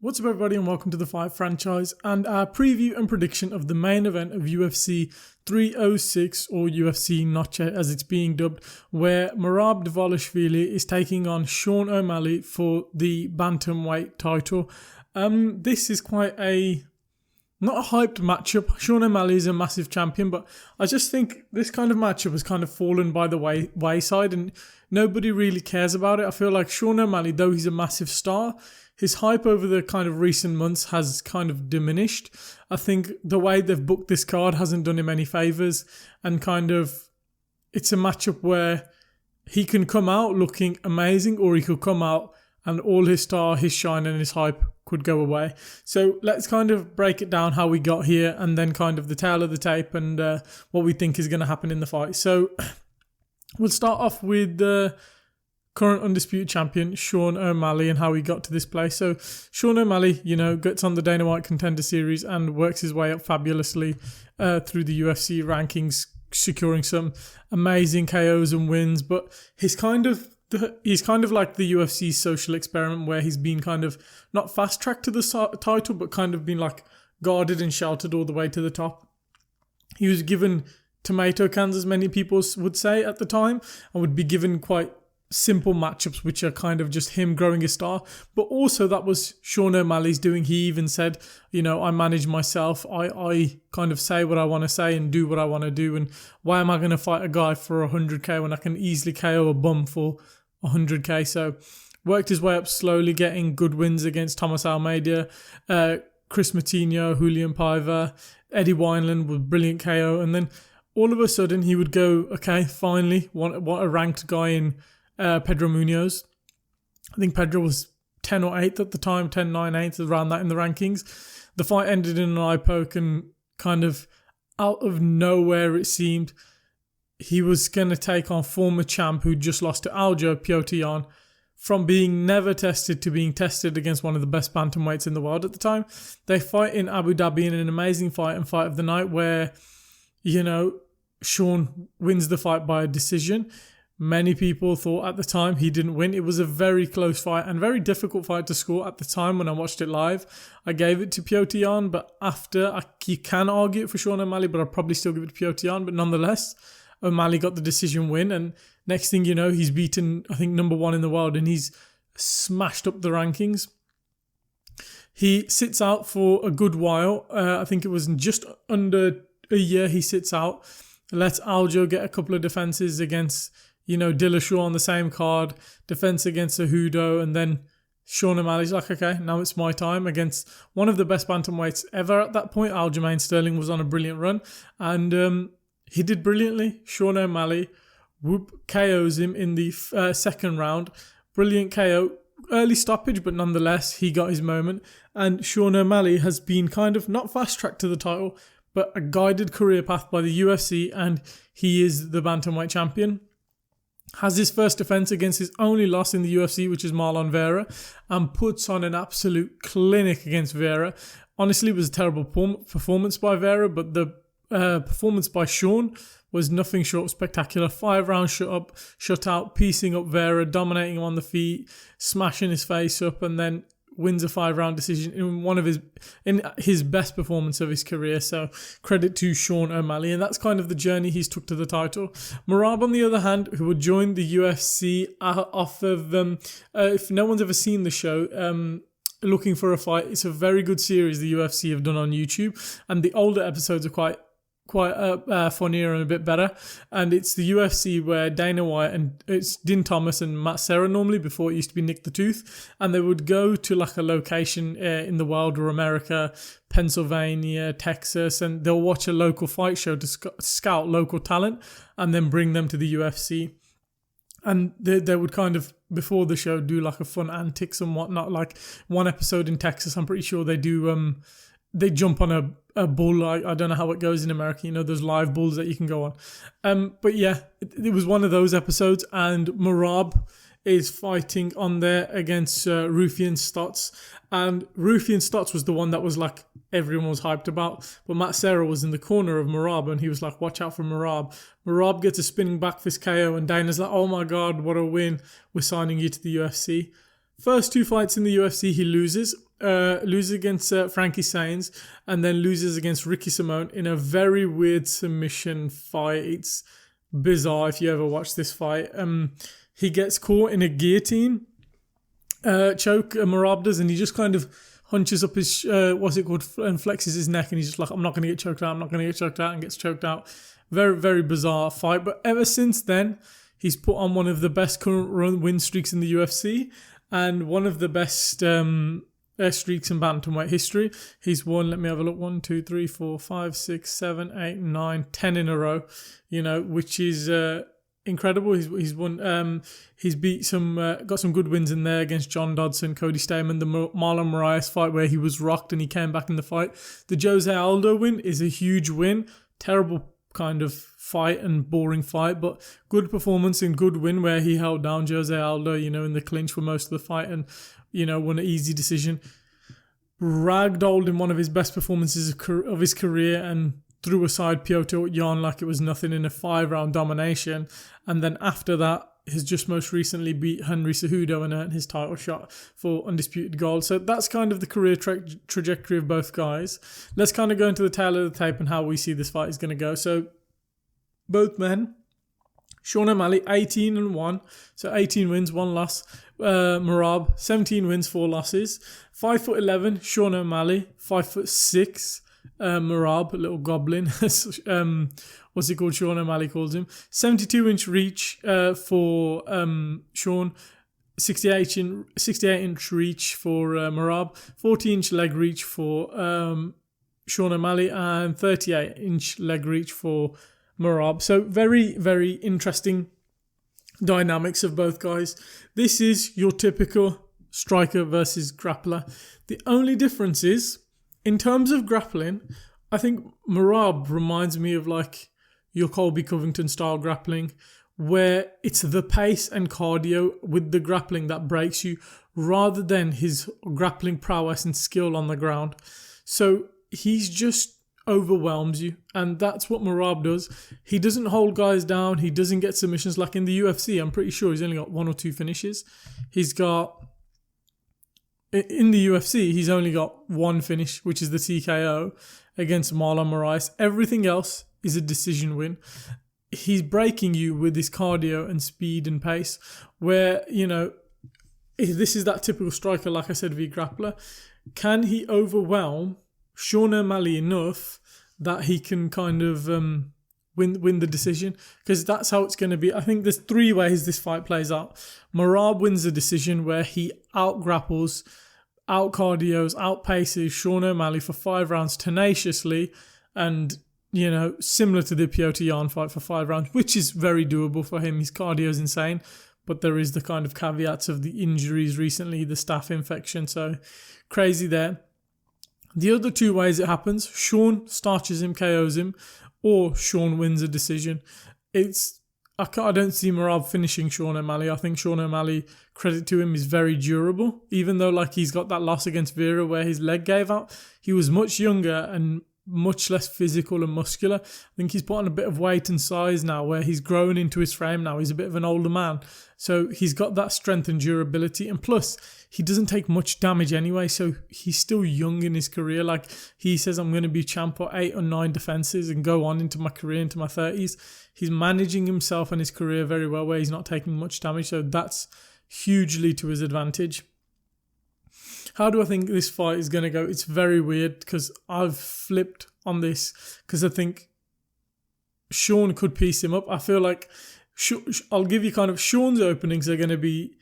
What's up everybody and welcome to the Fight franchise and our preview and prediction of the main event of UFC 306 or UFC Noche as it's being dubbed, where Merab Dvalishvili is taking on Sean O'Malley for the bantamweight title. This is quite not a hyped matchup. Sean O'Malley is a massive champion, but I just think this kind of matchup has kind of fallen by the wayside and nobody really cares about it. I feel like Sean O'Malley, though he's a massive star, his hype over the kind of recent months has kind of diminished. I think the way they've booked this card hasn't done him any favours, and kind of it's a matchup where he can come out looking amazing or he could come out and all his star, his shine and his hype could go away. So let's kind of break it down how we got here and then kind of the tail of the tape and what we think is going to happen in the fight. So we'll start off with the current undisputed champion, Sean O'Malley, and how he got to this place. So Sean O'Malley, gets on the Dana White Contender Series and works his way up fabulously through the UFC rankings, securing some amazing KOs and wins. But he's kind of like the UFC social experiment, where he's been kind of not fast-tracked to the title, but kind of been like guarded and sheltered all the way to the top. He was given tomato cans, as many people would say at the time, and would be given quite simple matchups, which are kind of just him growing his star. But also that was Sean O'Malley's doing. He even said, I manage myself. I kind of say what I want to say and do what I want to do. And why am I going to fight a guy for 100k when I can easily KO a bum for 100k? So worked his way up slowly, getting good wins against Thomas Almeida, Chris Matinho, Julian Paiva, Eddie Wineland with brilliant KO. And then all of a sudden he would go, okay, finally, what a ranked guy in Pedro Munoz. I think Pedro was 10 or 8th at the time, 10, 9, 8, around that in the rankings. The fight ended in an eye poke, and kind of out of nowhere it seemed he was going to take on former champ who just lost to Aljo Piotr, from being never tested to being tested against one of the best bantamweights in the world at the time. They fight in Abu Dhabi in an amazing fight and fight of the night where, Sean wins the fight by a decision. Many people thought at the time he didn't win. It was a very close fight and very difficult fight to score at the time when I watched it live. I gave it to Piotr, but after, you can argue it for Sean O'Malley, but I'd probably still give it to Piotr. But nonetheless, O'Malley got the decision win. And next thing you know, he's beaten, I think, number 1 in the world, and he's smashed up the rankings. He sits out for a good while. I think it was just under a year he sits out. Lets Aljo get a couple of defenses against Dillashaw on the same card, defense against Cejudo, and then Sean O'Malley's like, okay, now it's my time against one of the best bantamweights ever at that point. Aljamain Sterling was on a brilliant run, and he did brilliantly. Sean O'Malley KOs him in the second round. Brilliant KO. Early stoppage, but nonetheless, he got his moment. And Sean O'Malley has been kind of not fast-tracked to the title, but a guided career path by the UFC, and he is the bantamweight champion. Has his first defense against his only loss in the UFC, which is Marlon Vera, and puts on an absolute clinic against Vera. Honestly, it was a terrible performance by Vera, but the performance by Sean was nothing short of spectacular. 5-round shutout, piecing up Vera, dominating him on the feet, smashing his face up, and then wins a 5-round decision in his best performance of his career. So credit to Sean O'Malley, and that's kind of the journey he's took to the title. Merab, on the other hand, who would join the UFC off of if no one's ever seen the show, looking for a fight. It's a very good series the UFC have done on YouTube, and the older episodes are quite funnier and a bit better. And it's the UFC where Dana White, and it's Din Thomas and Matt Serra normally, before it used to be Nick the Tooth, and they would go to like a location in the world or America, Pennsylvania, Texas, and they'll watch a local fight show to scout local talent and then bring them to the UFC. And they would kind of, before the show, do like a fun antics and whatnot. Like one episode in Texas, I'm pretty sure they do, they jump on a bull. I don't know how it goes in America. There's live bulls that you can go on. But yeah, it was one of those episodes, and Merab is fighting on there against Rufian Stotts. And Rufian Stotts was the one that was like everyone was hyped about. But Matt Serra was in the corner of Merab, and he was like, watch out for Merab. Merab gets a spinning back fist KO, and Dana's like, oh my God, what a win. We're signing you to the UFC. First 2 fights in the UFC, he loses. loses against Frankie Sainz, and then loses against Ricky Simone in a very weird submission fight. It's bizarre if you ever watch this fight. He gets caught in a guillotine choke, Merab does, and he just kind of hunches up his, and flexes his neck, and he's just like, I'm not going to get choked out, I'm not going to get choked out, and gets choked out. Very, very bizarre fight. But ever since then, he's put on one of the best current run win streaks in the UFC, and one of the best streaks in bantamweight history. He's won, let me have a look, 1, 2, 3, 4, 5, 6, 7, 8, 9, 10 in a row, which is incredible. He's won, he's beat got some good wins in there against John Dodson, Cody Stamann, the Marlon Moraes fight where he was rocked and he came back in the fight. The Jose Aldo win is a huge win. Terrible kind of fight and boring fight, but good performance and good win where he held down Jose Aldo, in the clinch for most of the fight and, won an easy decision. Ragdolled in one of his best performances of his career and threw aside Piotr Jan like it was nothing in a 5-round domination. And then after that, has just most recently beat Henry Cejudo and earned his title shot for undisputed gold. So that's kind of the career trajectory of both guys. Let's kind of go into the tail of the tape and how we see this fight is going to go. So both men, Sean O'Malley, 18-1, so 18 wins, 1 loss. Merab, 17 wins, 4 losses. 5'11", Sean O'Malley, 5'6", Merab, a little goblin. What's he called? Sean O'Malley calls him. 72-inch reach for Sean. 68-inch reach for Merab. 40-inch leg reach for Sean O'Malley. And 38-inch leg reach for Merab. So very, very interesting dynamics of both guys. This is your typical striker versus grappler. The only difference is, in terms of grappling, I think Merab reminds me of like your Colby Covington style grappling, where it's the pace and cardio with the grappling that breaks you rather than his grappling prowess and skill on the ground. So he's just overwhelms you, and that's what Merab does. He doesn't hold guys down. He doesn't get submissions like in the UFC. I'm pretty sure he's only got 1 or 2 finishes. In the UFC, he's only got 1 finish, which is the TKO against Marlon Moraes. Everything else is a decision win. He's breaking you with his cardio and speed and pace, where, this is that typical striker, like I said, v grappler. Can he overwhelm Sean O'Malley enough that he can kind of win the decision? Because that's how it's going to be. I think there's 3 ways this fight plays out. Merab wins the decision where he out-grapples, out-cardios, out-paces Sean O'Malley for 5 rounds tenaciously and, similar to the Piotr Jan fight for 5 rounds, which is very doable for him. His cardio is insane, but there is the kind of caveats of the injuries recently, the staph infection, so crazy there. The other 2 ways it happens, Sean starches him, KOs him, or Sean wins a decision. I don't see Merab finishing Sean O'Malley. I think Sean O'Malley, credit to him, is very durable. Even though he's got that loss against Vera where his leg gave out, he was much younger and much less physical and muscular. I think he's put on a bit of weight and size now where he's grown into his frame now. He's a bit of an older man. So he's got that strength and durability. And plus, he doesn't take much damage anyway. So he's still young in his career. He says, I'm going to be champ for 8 or 9 defenses and go on into my career, into my 30s. He's managing himself and his career very well where he's not taking much damage. So that's hugely to his advantage. How do I think this fight is going to go? It's very weird because I've flipped on this because I think Sean could piece him up. I feel like I'll give you kind of Sean's openings are going to be,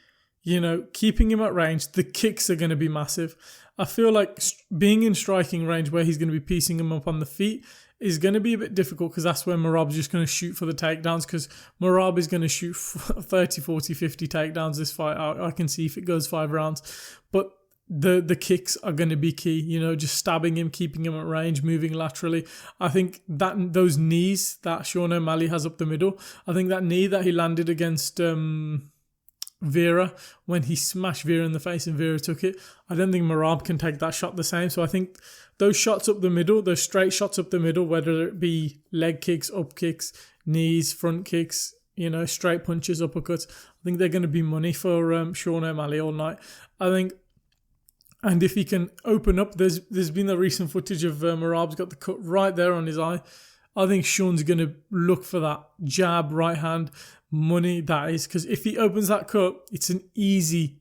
keeping him at range. The kicks are going to be massive. I feel like being in striking range where he's going to be piecing him up on the feet is going to be a bit difficult because that's where Merab's just going to shoot for the takedowns because Merab is going to shoot 30, 40, 50 takedowns this fight. I can see if it goes 5 rounds. But the kicks are going to be key, just stabbing him, keeping him at range, moving laterally. I think that those knees that Sean O'Malley has up the middle, I think that knee that he landed against Vera when he smashed Vera in the face and Vera took it, I don't think Merab can take that shot the same. So I think those shots up the middle, those straight shots up the middle, whether it be leg kicks, up kicks, knees, front kicks, straight punches, uppercuts, I think they're going to be money for Sean O'Malley all night. I think And if he can open up, there's been the recent footage of Merab's got the cut right there on his eye. I think Sean's going to look for that jab, right hand, money, that is. Because if he opens that cut, it's an easy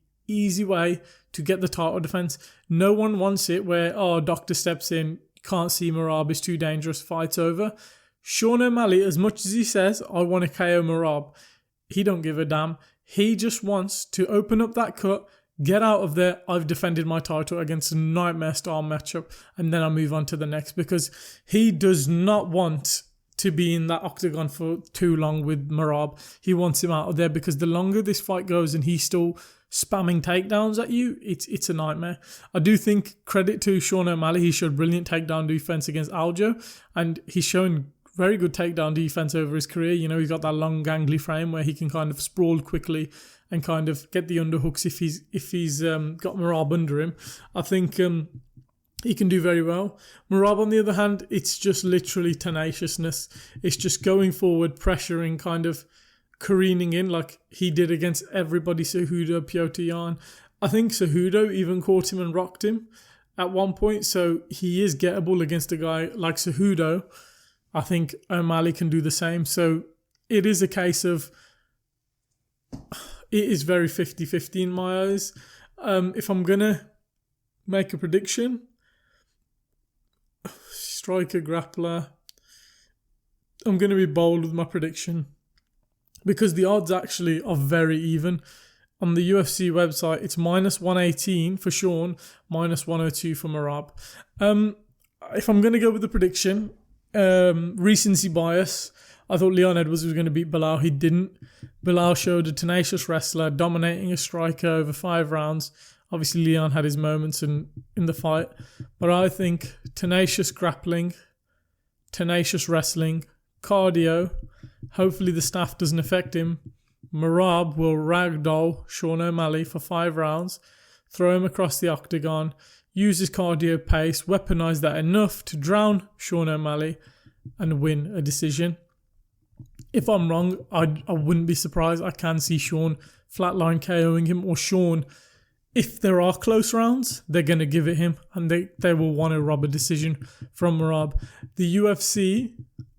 way to get the title defense. No one wants it where, doctor steps in, can't see Merab, is too dangerous, fight's over. Sean O'Malley, as much as he says, I want to KO Merab, he don't give a damn. He just wants to open up that cut, get out of there. I've defended my title against a nightmare style matchup, and then I move on to the next, because he does not want to be in that octagon for too long with Merab. He wants him out of there, because the longer this fight goes and he's still spamming takedowns at you, it's a nightmare. I do think credit to Sean O'Malley. He showed brilliant takedown defense against Aljo, and he's shown very good takedown defense over his career. You know, he's got that long gangly frame where he can kind of sprawl quickly and kind of get the underhooks if he's got Merab under him. I think he can do very well. Merab, on the other hand, it's just literally tenaciousness. It's just going forward, pressuring, kind of careening in like he did against everybody, Cejudo, Petr Yan. I think Cejudo even caught him and rocked him at one point, so he is gettable against a guy like Cejudo. I think O'Malley can do the same. So it is a case of, it is very 50-50 in my eyes. If I'm going to make a prediction, striker, grappler, I'm going to be bold with my prediction, because the odds actually are very even. On the UFC website, it's -118 for Sean, -102 for Merab. If I'm going to go with the prediction, recency bias, I thought Leon Edwards was going to beat Bilal. He didn't. Bilal showed a tenacious wrestler, dominating a striker over 5 rounds. Obviously, Leon had his moments in the fight. But I think tenacious grappling, tenacious wrestling, cardio. Hopefully the staff doesn't affect him. Merab will ragdoll Sean O'Malley for 5 rounds, throw him across the octagon, use his cardio pace, weaponize that enough to drown Sean O'Malley and win a decision. If I'm wrong, I wouldn't be surprised. I can see Sean flatline KOing him, or Sean, if there are close rounds, they're going to give it him and they will want to rob a decision from Merab. The UFC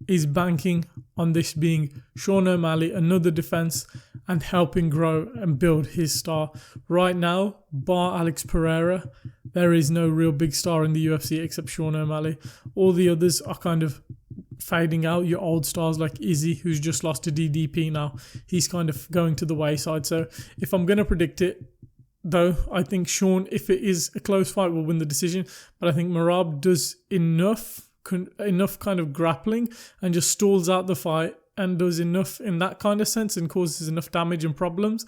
is banking on this being Sean O'Malley, another defense, and helping grow and build his star. Right now, bar Alex Pereira, there is no real big star in the UFC except Sean O'Malley. All the others are kind of fading out. Your old stars like Izzy, who's just lost to DDP now, he's kind of going to the wayside. So if I'm going to predict it, though, I think Sean, if it is a close fight, will win the decision. But I think Merab does enough kind of grappling and just stalls out the fight and does enough in that kind of sense and causes enough damage and problems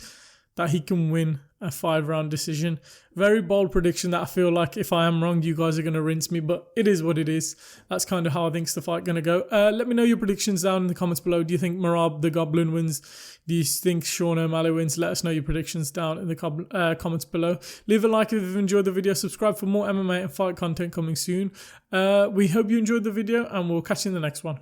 that he can win a 5-round decision. Very bold prediction that I feel like if I am wrong, you guys are going to rinse me, but it is what it is. That's kind of how I think the fight going to go. Let me know your predictions down in the comments below. Do you think Merab the Goblin wins? Do you think Sean O'Malley wins? Let us know your predictions down in the comments below. Leave a like if you've enjoyed the video. Subscribe for more MMA and fight content coming soon. We hope you enjoyed the video, and we'll catch you in the next one.